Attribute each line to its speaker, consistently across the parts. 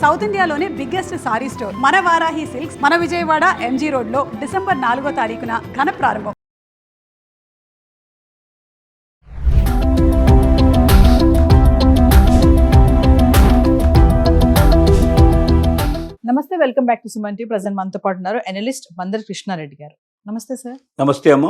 Speaker 1: South ఇండియాలోనే biggest sorry store మన Varahi silks మన విజయవాడ ఎంజీ రోడ్ లో డిసెంబర్ 4వ తారీఖున ఘన ప్రారంభం. నమస్తే, welcome back to Suman TV. Present మనతో పాటు ఉన్నారు అనలిస్ట్ మందరి కృష్ణారెడ్డి గారు. నమస్తే సార్.
Speaker 2: నమస్తే అమ్మ.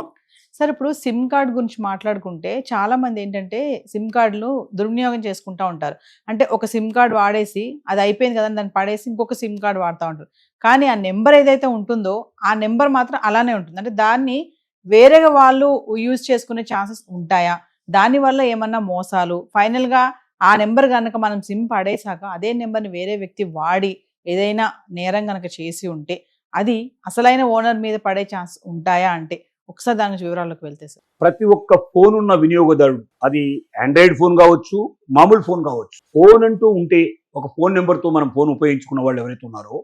Speaker 1: సార్, ఇప్పుడు సిమ్ కార్డ్ గురించి మాట్లాడుకుంటే చాలా మంది ఏంటంటే సిమ్ కార్డులు దుర్వినియోగం చేసుకుంటూ ఉంటారు. అంటే ఒక సిమ్ కార్డ్ వాడేసి అది అయిపోయింది కదా దాన్ని పడేసి ఇంకొక సిమ్ కార్డ్ వాడుతూ ఉంటారు. కానీ ఆ నెంబర్ ఏదైతే ఉంటుందో ఆ నెంబర్ మాత్రం అలానే ఉంటుంది. అంటే దాన్ని వేరేగా వాళ్ళు యూజ్ చేసుకునే ఛాన్సెస్ ఉంటాయా? దానివల్ల ఏమన్నా మోసాలు, ఫైనల్గా ఆ నెంబర్ కనుక మనం సిమ్ పడేసాక అదే నెంబర్ని వేరే వ్యక్తి వాడి ఏదైనా నేరం కనుక చేసి ఉంటే అది అసలైన ఓనర్ మీద పడే ఛాన్స్ ఉంటాయా? అంటే ఒకసారి దాని వివరాల్లోకి వెళ్తే సార్.
Speaker 2: ప్రతి ఒక్క ఫోన్ ఉన్న వినియోగదారుడు, అది ఆండ్రాయిడ్ ఫోన్ కావచ్చు, మామూలు ఫోన్ కావచ్చు, ఫోన్ అంటూ ఉంటే ఒక ఫోన్ నెంబర్తో మనం ఫోన్ ఉపయోగించుకున్న వాళ్ళు ఎవరైతే ఉన్నారో,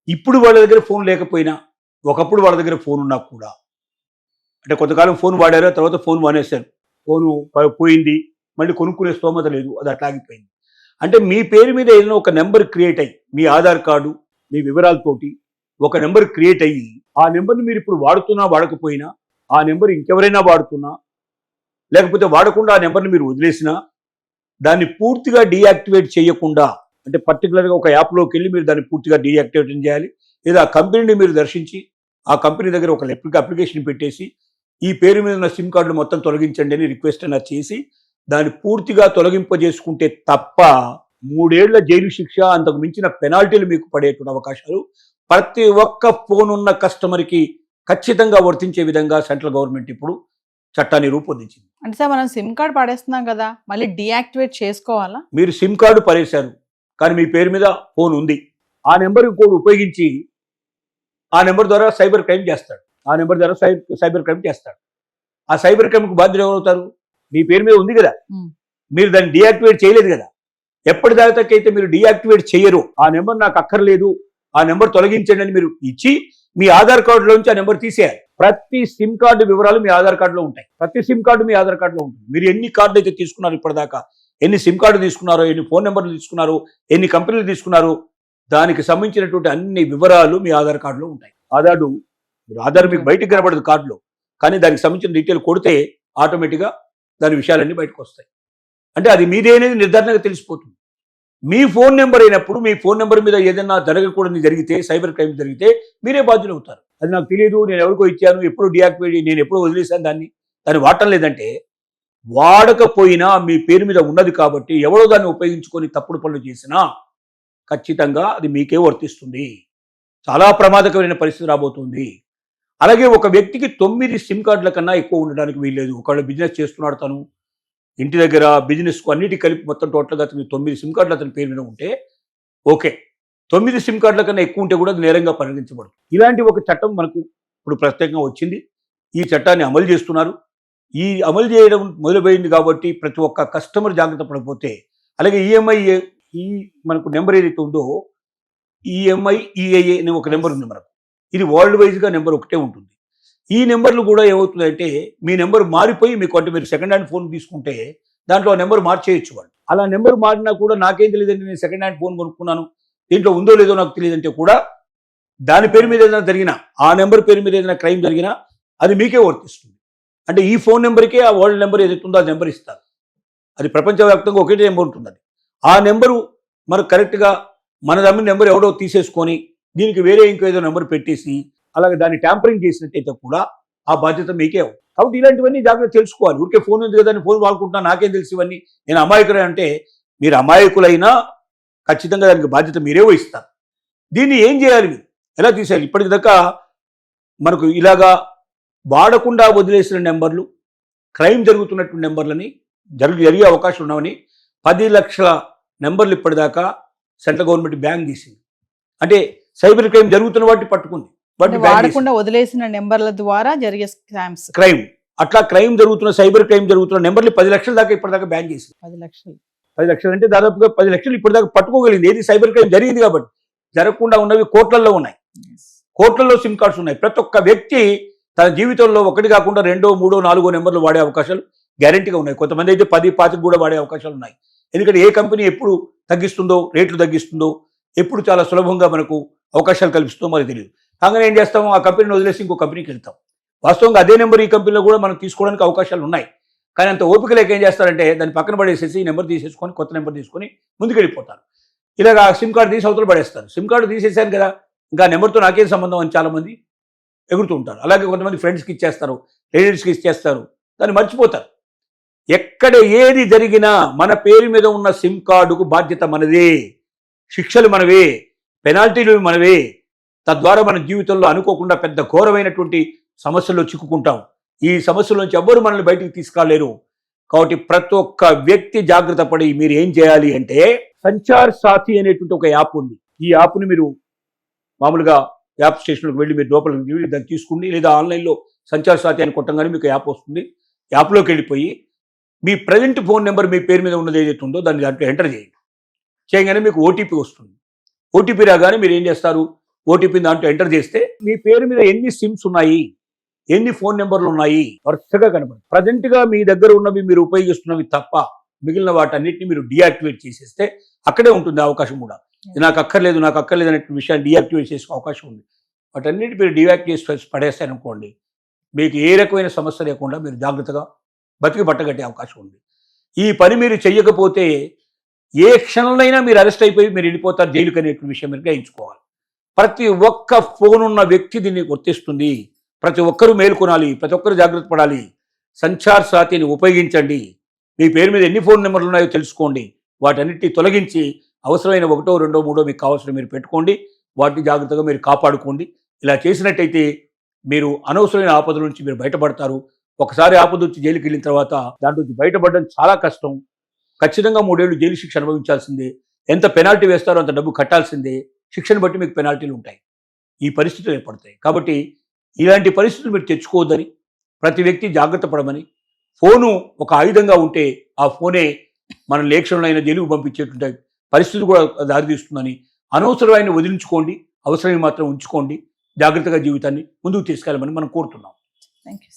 Speaker 2: ఇప్పుడు వాళ్ళ దగ్గర ఫోన్ లేకపోయినా ఒకప్పుడు వాళ్ళ దగ్గర ఫోన్ ఉన్నా కూడా, అంటే కొంతకాలం ఫోన్ వాడారో తర్వాత ఫోన్ మానేశారు, ఫోను పోయింది, మళ్ళీ కొనుక్కునే స్తోమత లేదు, అది అట్లాగిపోయింది. అంటే మీ పేరు మీద ఏదైనా ఒక నెంబర్ క్రియేట్ అయ్యి, మీ ఆధార్ కార్డు మీ వివరాలతోటి ఒక నెంబర్ క్రియేట్ అయ్యి, ఆ నెంబర్ని మీరు ఇప్పుడు వాడుతున్నా వాడకపోయినా, ఆ నెంబర్ ఇంకెవరైనా వాడుతున్నా, లేకపోతే వాడకుండా ఆ నెంబర్ని మీరు వదిలేసినా, దాన్ని పూర్తిగా డీయాక్టివేట్ చేయకుండా, అంటే పర్టికులర్గా ఒక యాప్లోకి వెళ్ళి మీరు దాన్ని పూర్తిగా డీయాక్టివేట్ చేయాలి. లేదా ఆ కంపెనీని మీరు దర్శించి ఆ కంపెనీ దగ్గర ఒక అప్లికేషన్ పెట్టేసి ఈ పేరు మీద ఉన్న సిమ్ కార్డులు మొత్తం తొలగించండి అని రిక్వెస్ట్ అయినా చేసి దాన్ని పూర్తిగా తొలగింపజేసుకుంటే తప్ప 3 ఏళ్ల జైలు శిక్ష, అంతకు మించిన పెనాల్టీలు మీకు పడేటువంటి అవకాశాలు ప్రతి ఒక్క ఫోన్ ఉన్న కస్టమర్కి ఖచ్చితంగా వర్తించే విధంగా సెంట్రల్ గవర్నమెంట్ ఇప్పుడు చట్టాన్ని రూపొందించింది.
Speaker 1: అంటే సార్, మనం సిమ్ కార్డ్ పడేస్తున్నాం కదా, మళ్ళీ డీయాక్టివేట్ చేసుకోవాలా?
Speaker 2: మీరు సిమ్ కార్డు పడేశారు కానీ మీ పేరు మీద ఫోన్ ఉంది, ఆ నెంబర్ కూడా ఉపయోగించి ఆ నెంబర్ ద్వారా సైబర్ క్రైమ్ చేస్తాడు, ఆ నెంబర్ ద్వారా సైబర్ క్రైమ్ చేస్తాడు. ఆ సైబర్ క్రైమ్కి బాధ్యులు ఎవరవుతారు? మీ పేరు మీద ఉంది కదా, మీరు దాన్ని డీయాక్టివేట్ చేయలేదు కదా. ఎప్పటిదాకైతే మీరు డీయాక్టివేట్ చేయరు, ఆ నెంబర్ నాకు అక్కర్లేదు, ఆ నెంబర్ తొలగించండి అని మీరు ఇచ్చి మీ ఆధార్ కార్డులోంచి ఆ నెంబర్ తీసేయాలి. ప్రతి సిమ్ కార్డు వివరాలు మీ ఆధార్ కార్డులో ఉంటాయి, ప్రతి సిమ్ కార్డు మీ ఆధార్ కార్డులో ఉంటుంది. మీరు ఎన్ని కార్డులు అయితే తీసుకున్నారు ఇప్పటిదాకా, ఎన్ని సిమ్ కార్డు తీసుకున్నారో, ఎన్ని ఫోన్ నెంబర్లు తీసుకున్నారు, ఎన్ని కంపెనీలు తీసుకున్నారు, దానికి సంబంధించినటువంటి అన్ని వివరాలు మీ ఆధార్ కార్డులో ఉంటాయి. ఆధార్ మీకు బయటకు కనబడదు కార్డులో, కానీ దానికి సంబంధించిన డీటెయిల్ కొడితే ఆటోమేటిక్గా దాని విషయాలన్నీ బయటకు వస్తాయి. అంటే అది మీదే అనేది నిర్ధారణగా తెలిసిపోతుంది. మీ ఫోన్ నెంబర్ అయినప్పుడు మీ ఫోన్ నెంబర్ మీద ఏదైనా జరగకూడని జరిగితే, సైబర్ క్రైమ్ జరిగితే మీరే బాధ్యులు అవుతారు. అది నాకు తెలియదు, నేను ఎవరికో ఇచ్చాను, ఎప్పుడు డీయాక్టివేట్, నేను ఎప్పుడు వదిలేశాను, దాన్ని వాడటం లేదంటే, వాడకపోయినా మీ పేరు మీద ఉన్నది కాబట్టి ఎవరో దాన్ని ఉపయోగించుకొని తప్పుడు పనులు చేసినా ఖచ్చితంగా అది మీకే వర్తిస్తుంది. చాలా ప్రమాదకరమైన పరిస్థితి రాబోతుంది. అలాగే ఒక వ్యక్తికి 9 సిమ్ కార్డుల కన్నా ఎక్కువ ఉండడానికి వీల్లేదు. ఒకవేళ బిజినెస్ చేస్తున్నాడు, తను ఇంటి దగ్గర బిజినెస్కు అన్నిటి కలిపి మొత్తం టోటల్గా అతను 9 సిమ్ కార్డులు అతని పేరు మీద ఉంటే ఓకే, 9 సిమ్ కార్డుల కన్నా ఎక్కువ ఉంటే కూడా అది నేరంగా పరిగణించబడుతుంది. ఇలాంటి ఒక చట్టం మనకు ఇప్పుడు ప్రత్యేకంగా వచ్చింది. ఈ చట్టాన్ని అమలు చేస్తున్నారు. ఈ అమలు చేయడం మొదలుపోయింది కాబట్టి ప్రతి ఒక్క కస్టమర్ జాగ్రత్త పడిపోతే, అలాగే ఈఎంఐ ఈ మనకు నెంబర్ ఏదైతే ఉందో, ఈఎంఐ ఈఏఏ అనే ఒక నెంబర్ ఉంది మనకు. ఇది వరల్డ్ వైజ్గా నెంబర్ ఒకటే ఉంటుంది. ఈ నెంబర్లు కూడా ఏమవుతుందంటే, మీ నెంబర్ మారిపోయి మీకు, అంటే మీరు సెకండ్ హ్యాండ్ ఫోన్ తీసుకుంటే దాంట్లో ఆ నెంబర్ మార్చేయచ్చు వాళ్ళు. అలా నెంబర్ మారినా కూడా నాకేం తెలియదండి, నేను సెకండ్ హ్యాండ్ ఫోన్ కొనుక్కున్నాను, దీంట్లో ఉందో లేదో నాకు తెలియదంటే కూడా దాని పేరు మీద ఏదైనా జరిగినా, ఆ నెంబర్ పేరు మీద ఏదైనా క్రైమ్ జరిగినా అది మీకే వర్తిస్తుంది. అంటే ఈ ఫోన్ నెంబర్కే ఆ వరల్డ్ నెంబర్ ఏదైతే ఉందో ఆ నెంబర్ ఇస్తారు. అది ప్రపంచవ్యాప్తంగా ఒకటే నెంబర్ ఉంటుంది. అది ఆ నెంబరు మనకు కరెక్ట్గా మన దగ్గర నెంబర్ ఎవడో తీసేసుకొని దీనికి వేరే ఇంకేదో నెంబర్ పెట్టేసి అలాగే దాన్ని ట్యాంపరింగ్ చేసినట్టయితే కూడా ఆ బాధ్యత మీకే అవుతుంది. కాబట్టి ఇలాంటివన్నీ జాగ్రత్త తెలుసుకోవాలి. ఊరికే ఫోన్ ఉంది కదా, ఫోన్ వాడుకుంటున్నా, నాకేం తెలుసు ఇవన్నీ, నేను అమాయకులే అంటే మీరు అమాయకులైనా ఖచ్చితంగా దానికి బాధ్యత మీరే వహిస్తారు. దీన్ని ఏం చేయాలి, మీరు ఎలా తీసేయాలి? ఇప్పటిదాకా మనకు ఇలాగా వాడకుండా వదిలేసిన నెంబర్లు, క్రైమ్ జరుగుతున్నటువంటి నెంబర్లని జరిగే అవకాశం ఉన్నామని 10 లక్షల నెంబర్లు ఇప్పటిదాకా సెంట్రల్ గవర్నమెంట్ బ్యాన్ చేసింది. అంటే సైబర్ క్రైమ్ జరుగుతున్న వాటిని పట్టుకుంది,
Speaker 1: వాడకుండా వదిలేసిన నెంబర్ల ద్వారా జరిగే స్కామ్స్,
Speaker 2: క్రైమ్, అట్లా క్రైమ్ జరుగుతున్న, సైబర్ క్రైమ్ జరుగుతున్న నెంబర్లు 10 లక్షల దాకా ఇప్పటిదాకా బ్యాన్ చేసింది. 10 లక్షలు అంటే దాదాపుగా 10 లక్షలు ఇప్పటిదాకా పట్టుకోగలిగింది. ఏది సైబర్ క్రైమ్ జరిగింది కాబట్టి. జరగకుండా ఉన్నవి కోట్లల్లో ఉన్నాయి, కోట్లలో సిమ్ కార్డ్స్ ఉన్నాయి. ప్రతి ఒక్క వ్యక్తి తన జీవితంలో ఒకటి కాకుండా 2, 3, 4 నెంబర్లు వాడే అవకాశాలు గ్యారెంటీగా ఉన్నాయి. కొంతమంది అయితే 10, 25 కూడా వాడే అవకాశాలు ఉన్నాయి. ఎందుకంటే ఏ కంపెనీ ఎప్పుడు తగ్గిస్తుందో, రేట్లు తగ్గిస్తుందో, ఎప్పుడు చాలా సులభంగా మనకు అవకాశాలు కల్పిస్తుందో మనకు తెలియదు. కాగానే ఏం చేస్తాము, ఆ కంపెనీని వదిలేసి ఇంకో కంపెనీకి వెళ్తాం. వాస్తవంగా అదే నెంబర్ ఈ కంపెనీలో కూడా మనం తీసుకోవడానికి అవకాశాలు ఉన్నాయి. కానీ అంత ఓపిక లేక ఏం చేస్తారంటే దాన్ని పక్కన పడేసేసి ఈ నెంబర్ తీసేసుకొని కొత్త నెంబర్ తీసుకొని ముందుకు వెళ్ళిపోతారు. ఇలాగ సిమ్ కార్డు తీసి అవతల పడేస్తారు. సిమ్ కార్డు తీసేసాను కదా, ఇంకా నెంబర్తో నాకేం సంబంధం అని చాలామంది ఎగురుతూ ఉంటారు. అలాగే కొంతమంది ఫ్రెండ్స్కి ఇచ్చేస్తారు, రిలేటివ్స్కి ఇచ్చేస్తారు, దాన్ని మర్చిపోతారు. ఎక్కడ ఏది జరిగినా మన పేరు మీద ఉన్న సిమ్ కార్డుకు బాధ్యత మనదే, శిక్షలు మనవే, పెనాల్టీలు మనవే. తద్వారా మన జీవితంలో అనుకోకుండా పెద్ద ఘోరమైనటువంటి సమస్యల్లో చిక్కుకుంటాం. ఈ సమస్యల నుంచి ఎవ్వరు మనల్ని బయటికి తీసుకురాలేరు. కాబట్టి ప్రతి ఒక్క వ్యక్తి జాగ్రత్త పడి మీరు ఏం చేయాలి అంటే, సంచార్ సాథి అనేటువంటి ఒక యాప్ ఉంది. ఈ యాప్ని మీరు మామూలుగా యాప్ స్టేషన్కి వెళ్ళి మీరు లోపలికి వెళ్ళి దాన్ని తీసుకుని, లేదా ఆన్లైన్లో సంచార్ సాథి అని కొట్టంగానే మీకు యాప్ వస్తుంది. యాప్లోకి వెళ్ళిపోయి మీ ప్రజెంట్ ఫోన్ నెంబర్ మీ పేరు మీద ఉన్నది ఏదైతే ఉందో దాన్ని దాంట్లో ఎంటర్ చేయండి. చేయగానే మీకు ఓటీపీ వస్తుంది. ఓటీపీ రాగానే మీరు ఏం చేస్తారు, ఓటీపీని దాంట్లో ఎంటర్ చేస్తే మీ పేరు మీద ఎన్ని సిమ్స్ ఉన్నాయి, ఎన్ని ఫోన్ నెంబర్లు ఉన్నాయి వరుసగా కనబడుతుంది. ప్రజెంట్గా మీ దగ్గర ఉన్నవి మీరు ఉపయోగిస్తున్నవి తప్ప మిగిలిన వాటన్నిటిని మీరు డీయాక్టివేట్ చేసేస్తే అక్కడే ఉంటుంది అవకాశం కూడా. నాకు అక్కర్లేదు అనే విషయాన్ని డీయాక్టివేట్ చేసే అవకాశం ఉంది. వాటన్నిటి మీరు డీయాక్టివేట్ చేసి పడేస్తారనుకోండి, మీకు ఏ రకమైన సమస్య లేకుండా మీరు జాగ్రత్తగా బతికి బట్టగట్టే అవకాశం ఉంది. ఈ పని మీరు చెయ్యకపోతే ఏ క్షణంలోనైనా మీరు అరెస్ట్ అయిపోయి మీరు వెళ్ళిపోతారు జైలుకి అనేటువంటి విషయం మీరు గ్రహించుకోవాలి. ప్రతి ఒక్క ఫోన్ ఉన్న వ్యక్తి దీన్ని వర్తిస్తుంది. ప్రతి ఒక్కరూ మేల్కొనాలి, ప్రతి ఒక్కరు జాగ్రత్త పడాలి. సంచార్ సాథిని ఉపయోగించండి. మీ పేరు మీద ఎన్ని ఫోన్ నెంబర్లు ఉన్నాయో తెలుసుకోండి. వాటన్నిటిని తొలగించి అవసరమైన 1, 2, 3 మీకు కావాల్సిన మీరు పెట్టుకోండి. వాటిని జాగ్రత్తగా మీరు కాపాడుకోండి. ఇలా చేసినట్టయితే మీరు అనవసరమైన ఆపదల నుంచి మీరు బయటపడతారు. ఒకసారి ఆపద వచ్చి జైలుకి వెళ్ళిన తర్వాత దాంట్లో నుంచి బయటపడడం చాలా కష్టం. ఖచ్చితంగా 3 ఏళ్ళు జైలు శిక్ష అనుభవించాల్సిందే. ఎంత పెనాల్టీ వేస్తారో అంత డబ్బు కట్టాల్సిందే. శిక్షను బట్టి మీకు పెనాల్టీలు ఉంటాయి. ఈ పరిస్థితులు ఏర్పడతాయి. కాబట్టి ఇలాంటి పరిస్థితులు మీరు తెచ్చుకోవద్దని, ప్రతి వ్యక్తి జాగ్రత్త పడమని, ఫోను ఒక ఆయుధంగా ఉంటే ఆ ఫోనే మన లేక్షణులైన జైలుకు పంపించేటువంటి పరిస్థితి కూడా దారితీస్తుందని, అనవసరమైన వదిలించుకోండి, అవసరమైన మాత్రం ఉంచుకోండి, జాగ్రత్తగా జీవితాన్ని ముందుకు తీసుకెళ్ళమని మనం కోరుతున్నాం.
Speaker 1: Thank you.